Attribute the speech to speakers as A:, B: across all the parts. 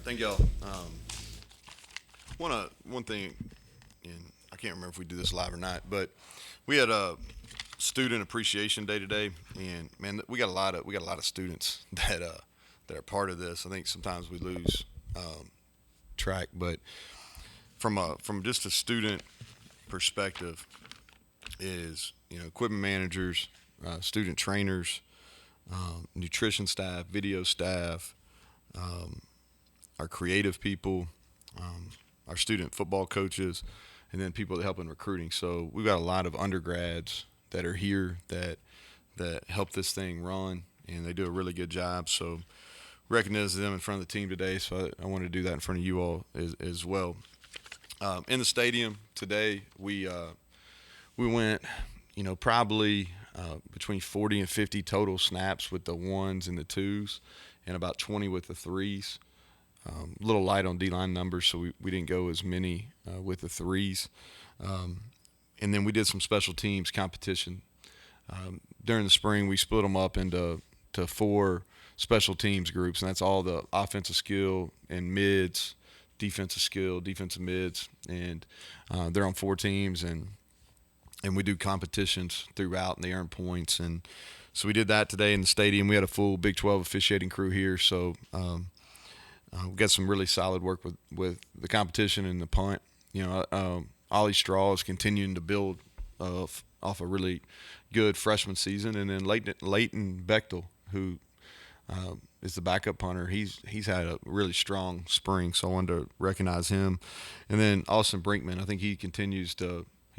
A: Thank y'all. One thing, and I can't remember if we do this live or not, but we had a student appreciation day today, and man, we got a lot of students that are part of this. I think sometimes we lose track, but from just a student perspective, is equipment managers, student trainers, nutrition staff, video staff, our creative people, um, our student football coaches, and then people that help in recruiting. So we've got a lot of undergrads that are here that help this thing run, and they do a really good job. So recognize them in front of the team today. So I want to do that in front of you all as well. In the stadium today, we went, probably between 40 and 50 total snaps with the ones and the twos, and about 20 with the threes. A little light on D-line numbers, so we didn't go as many with the threes. And then we did some special teams competition. During the spring, we split them up into four special teams groups, and that's all the offensive skill and mids, defensive skill, defensive mids, and they're on four teams, and we do competitions throughout, and they earn points. And so we did that today in the stadium. We had a full Big 12 officiating crew here, so we got some really solid work with the competition and the punt. Ollie Straw is continuing to build off a really good freshman season, and then Leighton Bechtel, who is the backup punter, he's had a really strong spring, so I wanted to recognize him. And then Austin Brinkman, I think he's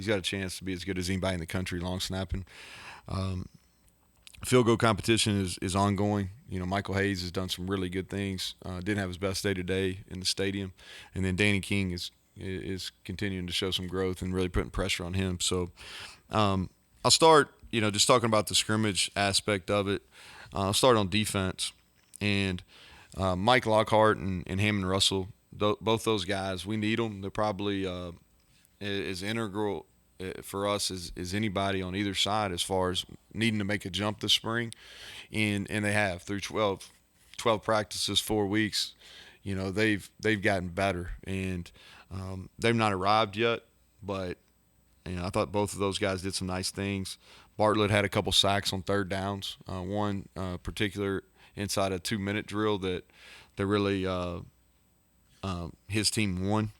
A: got a chance to be as good as anybody in the country long snapping. Field goal competition is ongoing. Michael Hayes has done some really good things. Didn't have his best day today in the stadium, and then Danny King is continuing to show some growth and really putting pressure on him. So I'll start, just talking about the scrimmage aspect of it. I'll start on defense, and Mike Lockhart and Hammond Russell, both those guys, we need them. They're probably as integral for us as anybody on either side as far as needing to make a jump this spring, and they have through 12 practices, 4 weeks. They've gotten better, and they've not arrived yet, but I thought both of those guys did some nice things. Bartlett had a couple sacks on third downs, one particular inside a 2-minute drill that really his team won.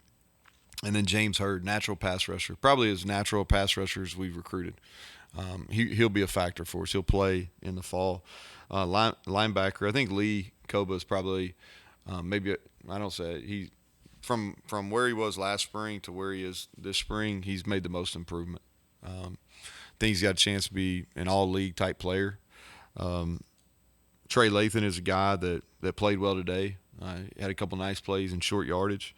A: And then James Hurd, natural pass rusher, probably as natural pass rusher as we've recruited. He'll be a factor for us. He'll play in the fall. Linebacker, I think Lee Koba is probably maybe, I don't say it, he from where he was last spring to where he is this spring, he's made the most improvement. I think he's got a chance to be an all-league type player. Trey Lathan is a guy that played well today. Had a couple nice plays in short yardage.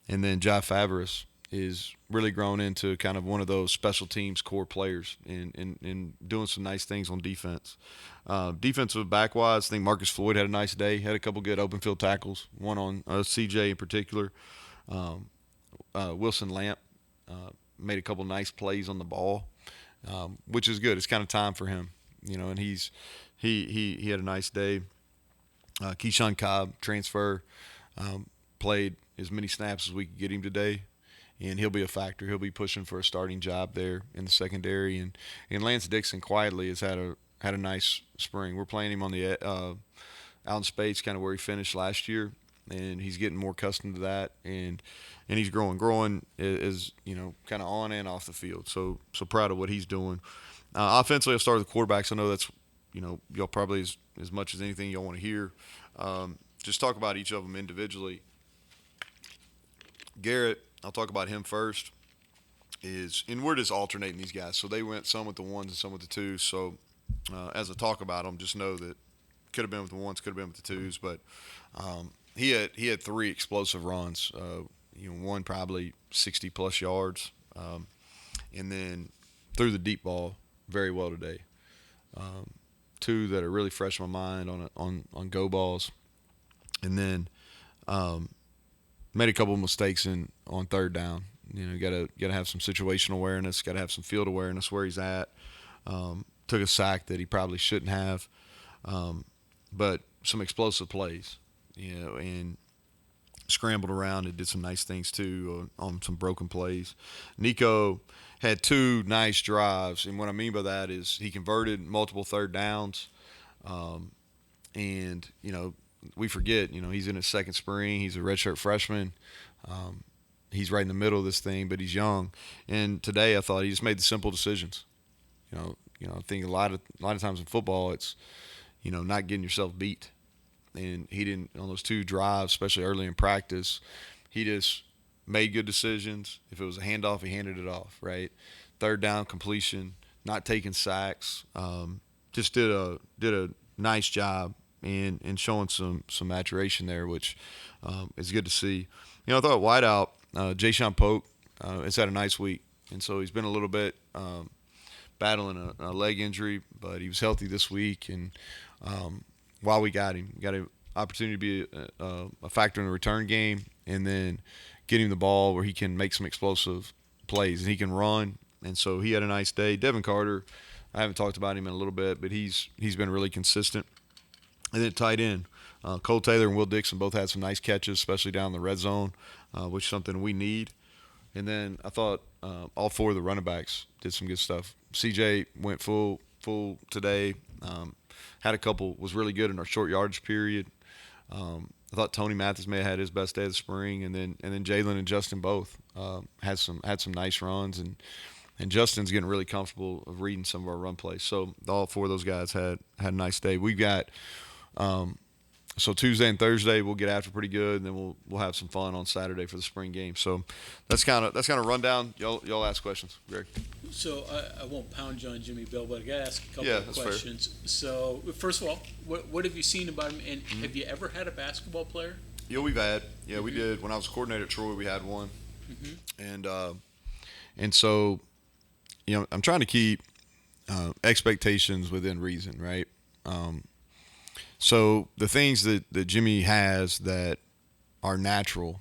A: And then Jai Favaris is really grown into kind of one of those special teams core players and doing some nice things on defense. Defensive back-wise, I think Marcus Floyd had a nice day. Had a couple good open field tackles, one on CJ in particular. Wilson Lamp made a couple nice plays on the ball, which is good. It's kind of time for him, and he had a nice day. Keyshawn Cobb, transfer, played as many snaps as we could get him today, and he'll be a factor. He'll be pushing for a starting job there in the secondary. And Lance Dixon quietly has had a nice spring. We're playing him on the out in space, kind of where he finished last year, and he's getting more accustomed to that, and he's growing is kind of on and off the field. So proud of what he's doing. Offensively, I'll start with the quarterbacks. I know that's y'all probably as much as anything y'all want to hear. Just talk about each of them individually. Garrett, I'll talk about him first. And we're just alternating these guys. So they went some with the ones and some with the twos. So as I talk about them, just know that could have been with the ones, could have been with the twos. But he had three explosive runs. One probably 60 plus yards, and then threw the deep ball very well today. Two that are really fresh in my mind on go balls, and then made a couple of mistakes on third down. Gotta have some situational awareness. Gotta have some field awareness where he's at. Took a sack that he probably shouldn't have, but some explosive plays. And scrambled around and did some nice things too on some broken plays. Nico had two nice drives, and what I mean by that is he converted multiple third downs, and we forget he's in his second spring. He's a redshirt freshman. He's right in the middle of this thing, but he's young. And today I thought he just made the simple decisions. I think a lot of times in football it's not getting yourself beat. And he didn't, on those two drives, especially early in practice, he just made good decisions. If it was a handoff, he handed it off, right? Third down completion, not taking sacks. Just did a nice job and showing some maturation there, which is good to see. I thought wideout, Jayshon Polk has had a nice week. And so he's been a little bit battling a leg injury, but he was healthy this week. And while we got him, got an opportunity to be a factor in the return game, and then get him the ball where he can make some explosive plays and he can run. And so he had a nice day. Devin Carter, I haven't talked about him in a little bit, but he's been really consistent. And then tight end, Cole Taylor and Will Dixon both had some nice catches, especially down in the red zone, which is something we need. And then I thought all four of the running backs did some good stuff. CJ went full today. Had a couple, was really good in our short yardage period. I thought Tony Mathis may have had his best day of the spring, and then Jalen and Justin both had some nice runs, and Justin's getting really comfortable of reading some of our run plays. So all four of those guys had a nice day. We've got so Tuesday and Thursday we'll get after pretty good, and then we'll have some fun on Saturday for the spring game. So that's kind of rundown. Y'all ask questions, Greg.
B: So I won't pound you on Jimmy Bell, but I got to ask a couple of questions.
A: Fair.
B: So first of all, what have you seen about him, and have you ever had a basketball player?
A: Yeah, we've had. Yeah, we did. When I was coordinator at Troy, we had one, and so I'm trying to keep expectations within reason, right? So the things that Jimmy has that are natural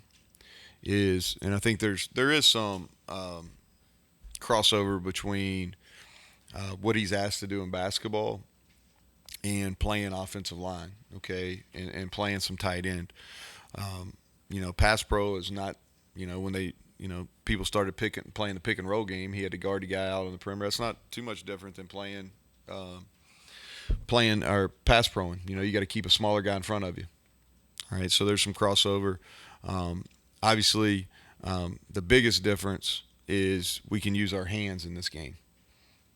A: is, and I think there is some crossover between what he's asked to do in basketball and playing offensive line, okay, and playing some tight end. Pass pro is not, when they, people started playing the pick and roll game, he had to guard the guy out on the perimeter. That's not too much different than playing or pass proing. You got to keep a smaller guy in front of you. All right, so there's some crossover. Obviously, the biggest difference is we can use our hands in this game.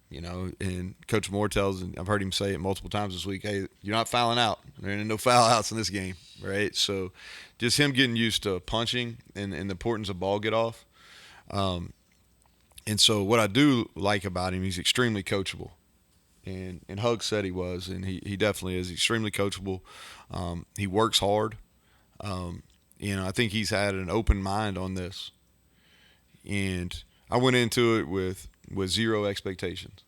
A: And Coach Moore and I've heard him say it multiple times this week, hey, you're not fouling out. There ain't no foul outs in this game, right? So just him getting used to punching and the importance of ball get off. And so what I do like about him, he's extremely coachable. And Hug said he was, and he definitely is extremely coachable. He works hard. I think he's had an open mind on this. And I went into it with zero expectations,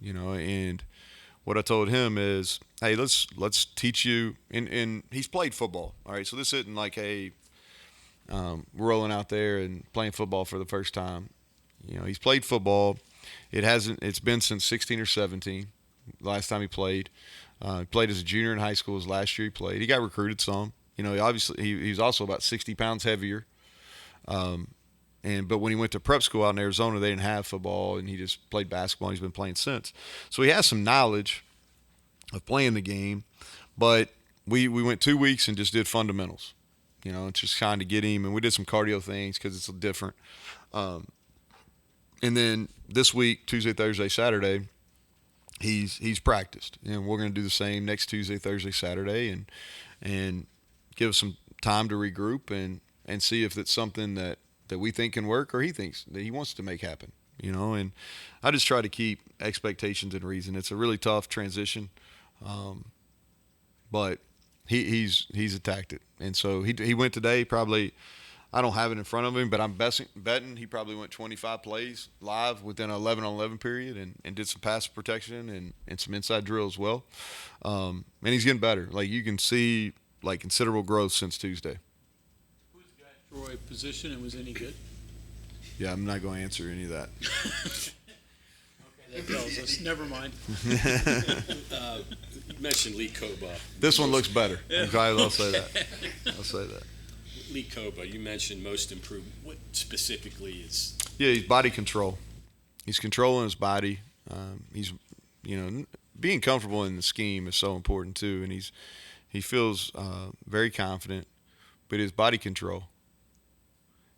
A: and what I told him is, hey, let's teach you, and he's played football. All right, so this isn't like, hey, we're rolling out there and playing football for the first time. He's played football. It's been since 16 or 17, last time he played. Played as a junior in high school. His last year he played. He got recruited some. He was also about 60 pounds heavier. But when he went to prep school out in Arizona, they didn't have football, and he just played basketball, and he's been playing since. So he has some knowledge of playing the game, but we went 2 weeks and just did fundamentals, just trying to get him, and we did some cardio things because it's different. And then this week, Tuesday, Thursday, Saturday, he's practiced, and we're going to do the same next Tuesday, Thursday, Saturday, and give us some time to regroup and see if it's something that we think can work or he thinks that he wants to make happen, and I just try to keep expectations in reason. It's a really tough transition, but he's attacked it. And so he went today, probably, I don't have it in front of him, but I'm betting he probably went 25 plays live within an 11-on-11 period and did some pass protection and some inside drill as well. And he's getting better. Like, you can see, like, considerable growth since Tuesday.
B: Who's the guy at Troy position and was any good?
A: Yeah, I'm not going to answer any of that.
B: Okay, that tells us. Never mind.
C: You mentioned Lee Koba.
A: This one looks better. Yeah. I'll say that.
C: Lee Coba, you mentioned most improved. What specifically is?
A: Yeah, he's body control. He's controlling his body. He's, being comfortable in the scheme is so important too, and he feels very confident. But his body control,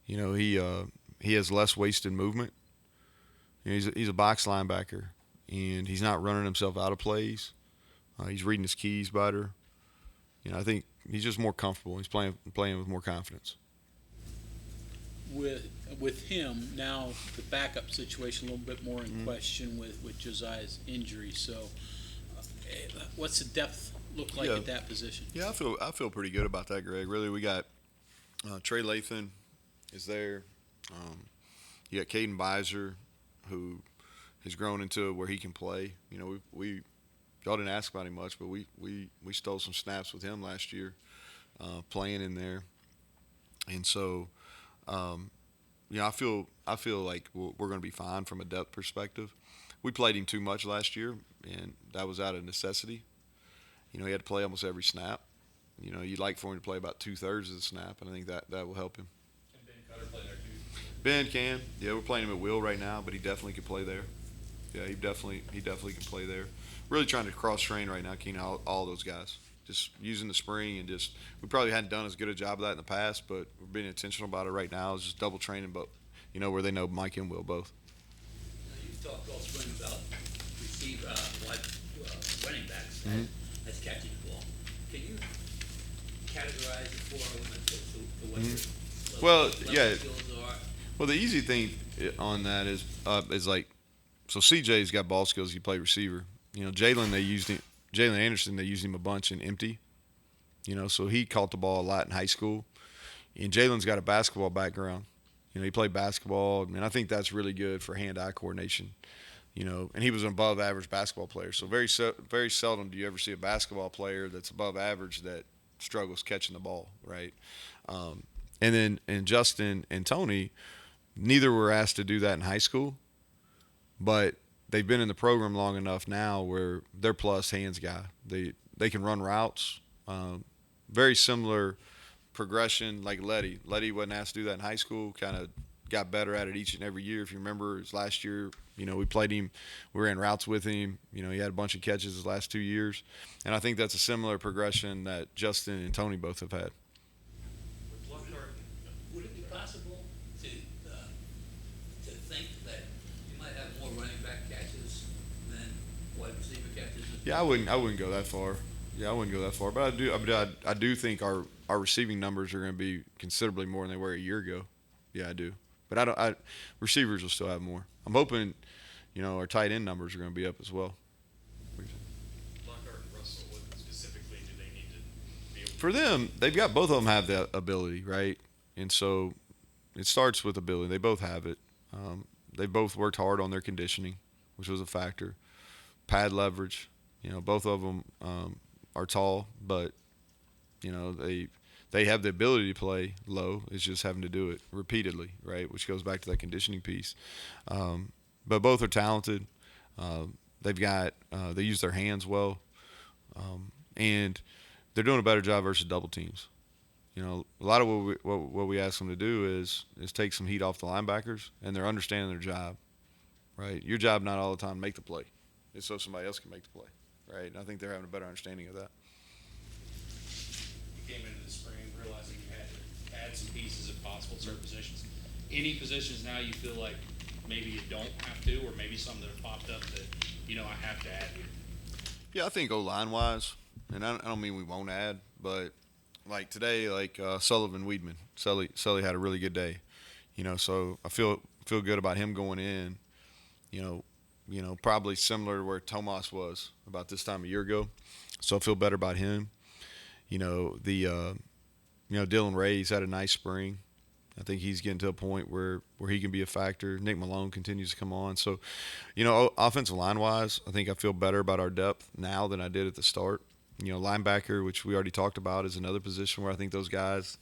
A: he has less wasted movement. He's a box linebacker, and he's not running himself out of plays. He's reading his keys better. I think he's just more comfortable. He's playing with more confidence.
B: With him now, the backup situation a little bit more in question with Josiah's injury. So, what's the depth look like at that position?
A: Yeah, I feel pretty good about that, Greg. Really, we got Trey Lathan is there. You got Caden Beiser, who has grown into where he can play. We y'all didn't ask about him much, but we stole some snaps with him last year, playing in there, and so I feel like we're going to be fine from a depth perspective. We played him too much last year, and that was out of necessity. He had to play almost every snap. You'd like for him to play about 2/3 of the snap, and I think that will help him.
D: Can Ben Cutter play there too?
A: Ben can. Yeah, we're playing him at will right now, but he definitely can play there. Yeah, he definitely can play there. Really trying to cross train right now, Keenan, all those guys. Just using the spring and we probably hadn't done as good a job of that in the past, but we're being intentional about it right now. It's just double training, but where they know Mike and Will both.
E: You've talked all spring about running backs as catching the ball. Can you categorize the four elements to what your
A: Well,
E: level skills are?
A: Well, the easy thing on that is like, so CJ's got ball skills. He played receiver. Jalen Anderson, they used him a bunch in empty. So he caught the ball a lot in high school. And Jalen's got a basketball background. He played basketball. I think that's really good for hand-eye coordination. And he was an above-average basketball player. So very seldom do you ever see a basketball player that's above average that struggles catching the ball, right? And Justin and Tony, neither were asked to do that in high school, but they've been in the program long enough now where they're plus hands guy. They can run routes. Very similar progression like Letty. Letty wasn't asked to do that in high school, kind of got better at it each and every year. If you remember, his last year, we played him. We ran routes with him. He had a bunch of catches his last 2 years. And I think that's a similar progression that Justin and Tony both have had.
E: Would it be possible to think that you might have more running back catches than wide receiver catches?
A: Yeah, I wouldn't go that far. But I do think our receiving numbers are going to be considerably more than they were a year ago. Yeah, I do. But receivers will still have more. I'm hoping, our tight end numbers are going to be up as well.
D: Lockhart and Russell, what specifically do they need to be able to
A: For them, they've got both of them have that ability, right? And so it starts with ability. They both have it. They both worked hard on their conditioning, which was a factor. Pad leverage. Both of them are tall, but they have the ability to play low. It's just having to do it repeatedly, right? Which goes back to that conditioning piece. But both are talented. They use their hands well, and they're doing a better job versus double teams. A lot of what we ask them to do is take some heat off the linebackers, and they're understanding their job, right? Your job not all the time to make the play. It's so somebody else can make the play, right? And I think they're having a better understanding of that.
D: you came into the spring realizing you had to add some pieces if possible at certain positions? Any positions now you feel like maybe you don't have to, or maybe some that have popped up that I have to add here?
A: Yeah, I think O-line wise, and I don't mean we won't add, but like today, Sullivan Weedman, Sully had a really good day, so I feel good about him going in, probably similar to where Tomas was about this time a year ago, so I feel better about him. Dylan Ray's had a nice spring. I think he's getting to a point where he can be a factor. Nick Malone continues to come on. So, offensive line-wise, I think I feel better about our depth now than I did at the start. Linebacker, which we already talked about, is another position where I think those guys,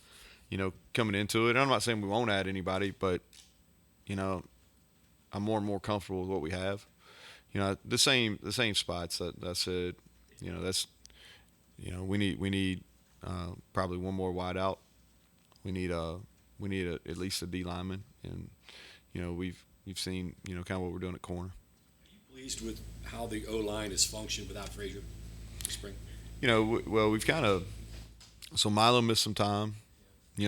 A: coming into it. And I'm not saying we won't add anybody, but, I'm more and more comfortable with what we have. The same spots that I said, we need probably one more wide out. We need at least a D lineman, and we've seen kind of what we're doing at corner.
C: Pleased with how the O-line has functioned without Frazier this spring?
A: Well, we've kind of so Milo missed some time.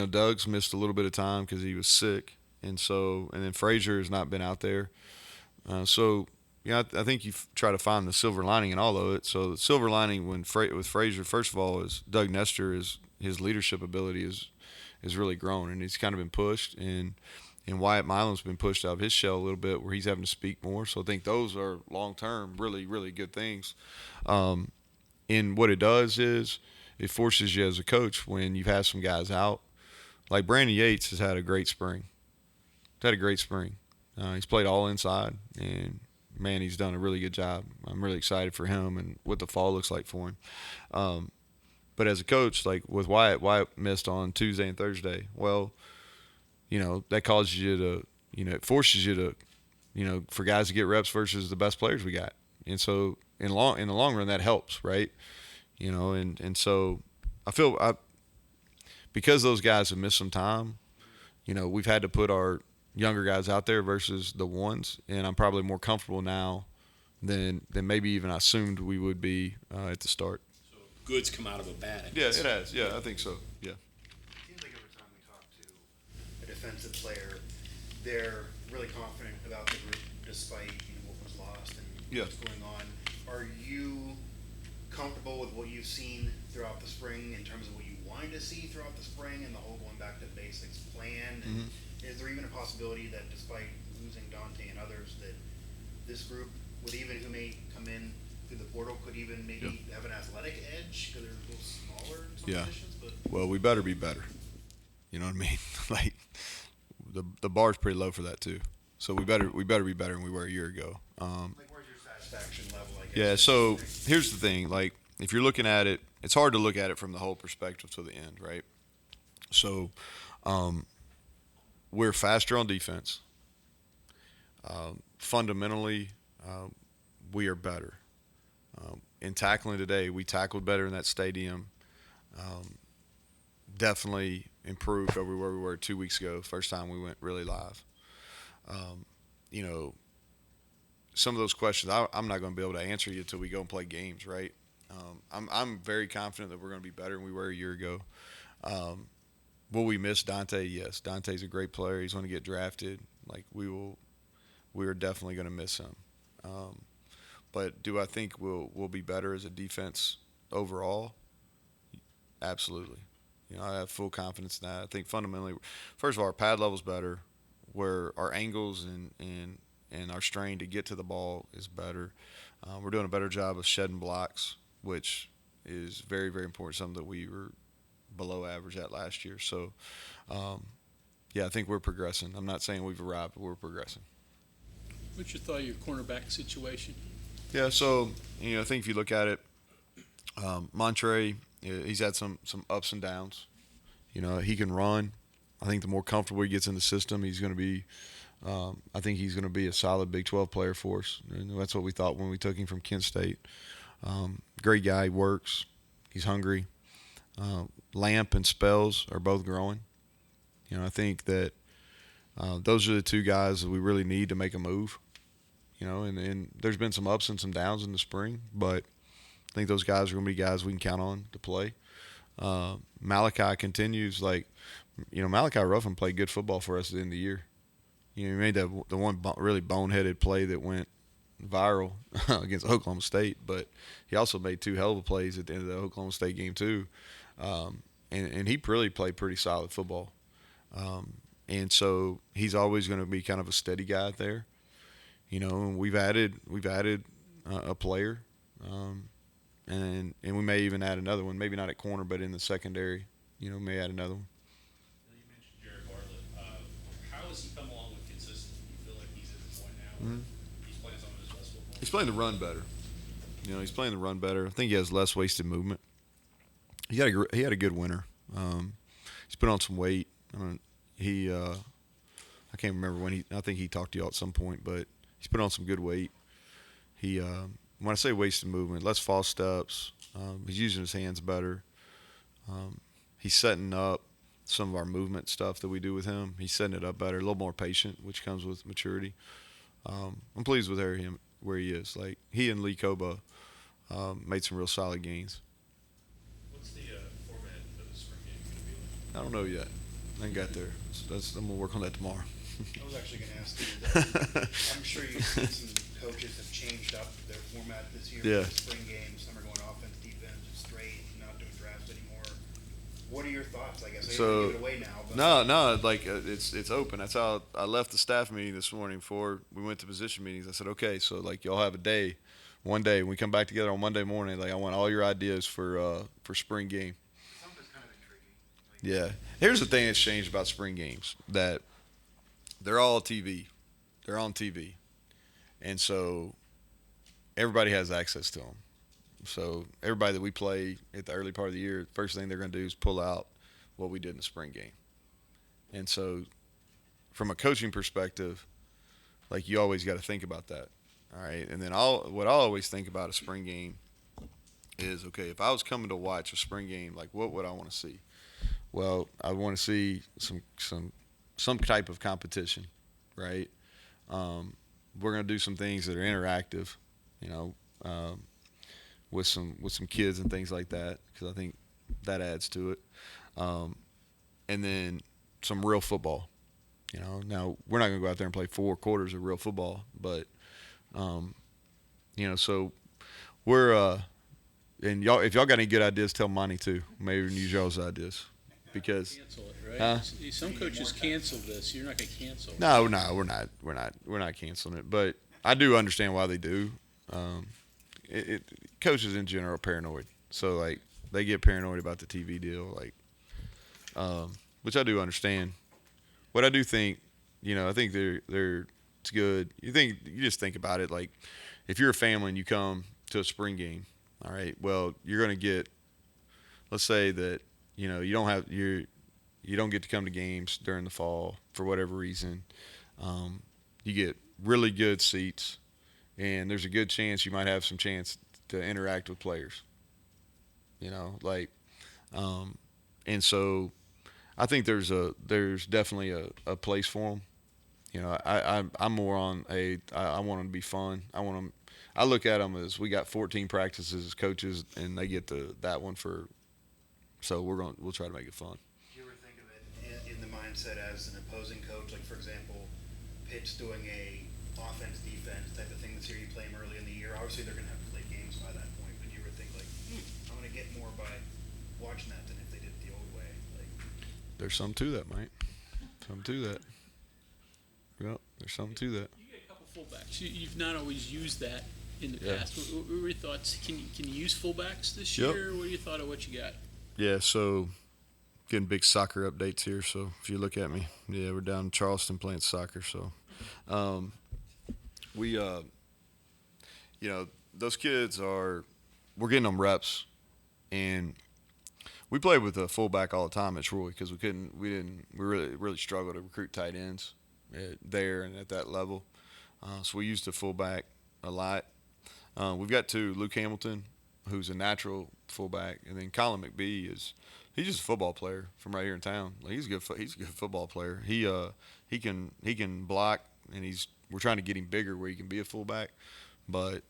A: Doug's missed a little bit of time because he was sick, and then Frazier has not been out there. I think you try to find the silver lining in all of it. So the silver lining with Frazier, first of all, is Doug Nestor his leadership ability is really grown, and he's kind of been pushed, and Wyatt Milam's been pushed out of his shell a little bit where he's having to speak more. So I think those are long term really, really good things. And what it does is it forces you as a coach when you've had some guys out. Like Brandon Yates has had a great spring. He's played all inside, and man, he's done a really good job. I'm really excited for him and what the fall looks like for him. But as a coach, like with Wyatt missed on Tuesday and Thursday. Well, that causes you to, it forces you to, for guys to get reps versus the best players we got. And so in the long run, that helps, right? And so because those guys have missed some time, we've had to put our younger guys out there versus the ones, and I'm probably more comfortable now than maybe even I assumed we would be at the start.
C: So good's come out of a bad, I
A: Yeah,
C: guess.
A: it has. Yeah, I think so. Yeah.
F: It seems like every time we talk to a defensive player, they're really confident about the group despite what was lost and
A: Yeah.
F: what's going on. Are you comfortable with what you've seen throughout the spring in terms of what you wanted to see throughout the spring and the whole going back to basics plan? And is there even a possibility that despite losing Dante and others, that this group, with even who may come in through the portal, could even maybe have an athletic edge because they're a little smaller in some
A: Yeah.
F: positions? But
A: Well, we better be better. You know what I mean? Like the bar's pretty low for that too. So we better be better than we were a year ago.
F: where's your satisfaction level? I guess?
A: Yeah. So here's the thing. Like if you're looking at it, it's hard to look at it from the whole perspective to the end, right? So we're faster on defense. Fundamentally, we are better. In tackling today, we tackled better in that stadium. Definitely improved over where we were 2 weeks ago, first time we went really live. Some of those questions I'm not going to be able to answer you until we go and play games, right? I'm very confident that we're going to be better than we were a year ago. Will we miss Dante? Yes. Dante's a great player. He's going to get drafted. Like we are definitely going to miss him. But do I think we'll be better as a defense overall? Absolutely. I have full confidence in that. I think fundamentally, first of all, our pad level's better, where our angles and our strain to get to the ball is better. We're doing a better job of shedding blocks, which is very, very important, something that we were below average at last year. So, I think we're progressing. I'm not saying we've arrived, but we're progressing.
B: What's your thought of your cornerback situation?
A: Yeah, so, I think if you look at it, Montre, he's had some ups and downs. He can run. I think the more comfortable he gets in the system, he's going to be I think he's going to be a solid Big 12 player for us. And that's what we thought when we took him from Kent State. Great guy, he works. He's hungry. Lamp and Spells are both growing. I think that those are the two guys that we really need to make a move. And there's been some ups and some downs in the spring, but I think those guys are going to be guys we can count on to play. Malachi continues. Malachi Ruffin played good football for us at the end of the year. He made the one really boneheaded play that went viral against Oklahoma State, but he also made two hell of a plays at the end of the Oklahoma State game too. And he really played pretty solid football. And so he's always going to be kind of a steady guy out there. And we've added a player. And we may even add another one, maybe not at corner, but in the secondary, may add another one.
D: You mentioned Jared Bartlett. How has he come along with consistency? You feel like he's at the point now where he's playing some of his best football?
A: He's playing the run better. He's playing the run better. I think he has less wasted movement. He had a good winter. He's put on some weight. I can't remember when I think he talked to y'all at some point, but he's put on some good weight. When I say wasted movement, less false steps. He's using his hands better. He's setting up some of our movement stuff that we do with him. He's setting it up better, a little more patient, which comes with maturity. I'm pleased with where he is. Like, he and Lee Koba made some real solid gains.
D: What's the format of the spring game going to be like?
A: I don't know yet. I ain't got there. I'm gonna work on that tomorrow.
F: I was actually going to ask you that. I'm sure you've seen some coaches have changed up their format this year.
A: Yeah.
F: For the spring games, some are going offense, defense, just straight, not doing drafts anymore. What are your thoughts? I guess I
A: So,
F: give it away now. But
A: No, like it's open. That's how I left the staff meeting this morning before we went to position meetings. I said, okay, so like y'all have one day when we come back together on Monday morning. Like, I want all your ideas for spring game.
F: Something's kind of intriguing.
A: Yeah. Here's the thing that's changed about spring games, that they're all TV. They're on TV. And so everybody has access to them. So everybody that we play at the early part of the year, first thing they're going to do is pull out what we did in the spring game. And so from a coaching perspective, like, you always got to think about that. All right. And then what I always think about a spring game is, okay, if I was coming to watch a spring game, like, what would I want to see? Well, I want to see some type of competition, right? We're going to do some things that are interactive, with some kids and things like that, because I think that adds to it. And then some real football. Now we're not going to go out there and play 4 quarters of real football, but so we're and y'all, if y'all got any good ideas, tell Monty too. Maybe we can use y'all's ideas, because
B: Cancel it, right?
A: Huh?
B: Some coaches cancel this. You're not going to cancel it.
A: no, we're not canceling it, but I do understand why they do. Coaches in general are paranoid, so like they get paranoid about the TV deal, like, which I do understand. What I do think, I think it's good. You just think about it, like, if you're a family and you come to a spring game, all right, well, you're going to get, let's say that you don't get to come to games during the fall for whatever reason. You get really good seats, and there's a good chance you might have some chance to interact with players. And so I think there's definitely a place for them. I'm more on I want them to be fun. I look at them as, we got 14 practices as coaches, and they get that one so we'll try to make it fun.
F: Do you ever think of it in the mindset as an opposing coach? Like, for example, Pitt's doing a offense, defense type of thing this year. You play them early in the year. Obviously, they're going to have to play games by that point. But do you ever think, like, I'm going to get more by watching that than if they did it the old way? Like,
A: There's something to that, Mike. Something to that. Yep, there's something to that.
B: You get a couple fullbacks. You've not always used that in the
A: Yeah.
B: past. What were your thoughts? Can you use fullbacks this
A: Yep.
B: year? What are your thoughts of what you got?
A: Yeah, so getting big soccer updates here. So if you look at me, yeah, we're down in Charleston playing soccer. So we, those kids we're getting them reps, and we played with a fullback all the time at Troy, because we really struggled to recruit tight ends there and at that level. So we used the fullback a lot. We've got 2, Luke Hamilton, who's a natural fullback, and then Colin McBee he's just a football player from right here in town. Like, he's a good football player. He can block, and we're trying to get him bigger where he can be a fullback, but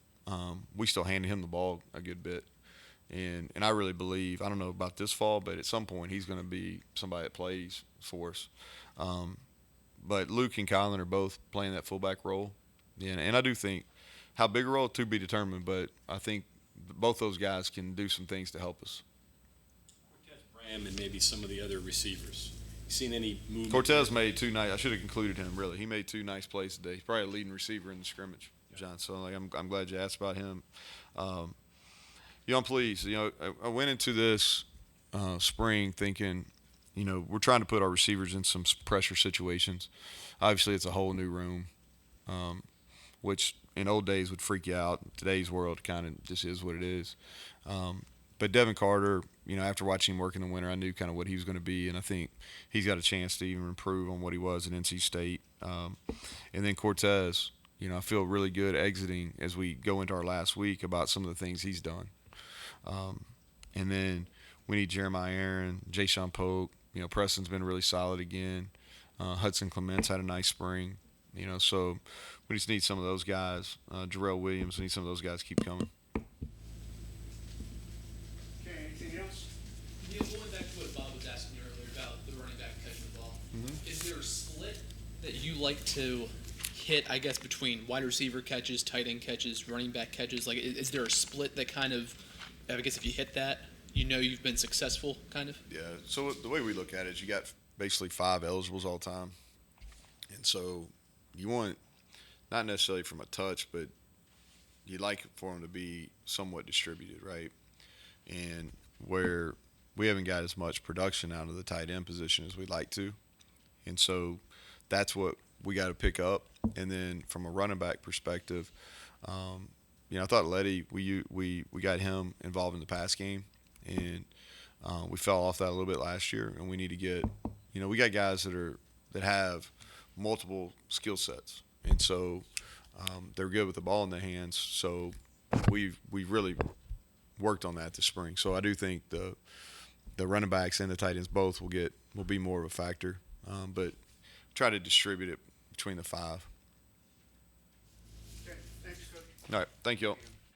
A: we still handed him the ball a good bit. And I really believe, I don't know about this fall, but at some point he's going to be somebody that plays for us. But Luke and Colin are both playing that fullback role. And I do think, how big a role, to be determined, but I think both those guys can do some things to help us.
C: Cortez Bram and maybe some of the other receivers. You seen any movement?
A: Cortez made 2 nice. I should have included him, really. He made 2 nice plays today. He's probably a leading receiver in the scrimmage, John. So I'm glad you asked about him. I'm pleased. I went into this spring thinking, we're trying to put our receivers in some pressure situations. Obviously, it's a whole new room, which in old days would freak you out. In today's world, kind of just is what it is. But Devin Carter, after watching him work in the winter, I knew kind of what he was going to be, and I think he's got a chance to even improve on what he was at NC State. And then Cortez, I feel really good exiting as we go into our last week about some of the things he's done. And then we need Jeremiah Aaron, Jay Sean Polk, Preston's been really solid again. Hudson Clements had a nice spring. So we just need some of those guys. Jarrell Williams, we need some of those guys to keep coming.
F: Okay, anything else?
G: Neal, going back to what Bob was asking you earlier about the running back catching the ball, is there a split that you like to hit, I guess, between wide receiver catches, tight end catches, running back catches? Like, is there a split that kind of, I guess if you hit that, you've been successful, kind of?
A: Yeah, so the way we look at it is you got basically 5 eligibles all the time. And so you want, not necessarily from a touch, but you like for them to be somewhat distributed, right? And where we haven't got as much production out of the tight end position as we'd like to. And so that's what we got to pick up. And then from a running back perspective, I thought Letty, we got him involved in the pass game. And we fell off that a little bit last year, and we need to get, we got guys that have multiple skill sets, and so they're good with the ball in their hands. So we really worked on that this spring. So I do think the running backs and the tight ends both will be more of a factor, but try to distribute it between the 5.
F: Okay, thanks, Coach.
A: All right, thank you all.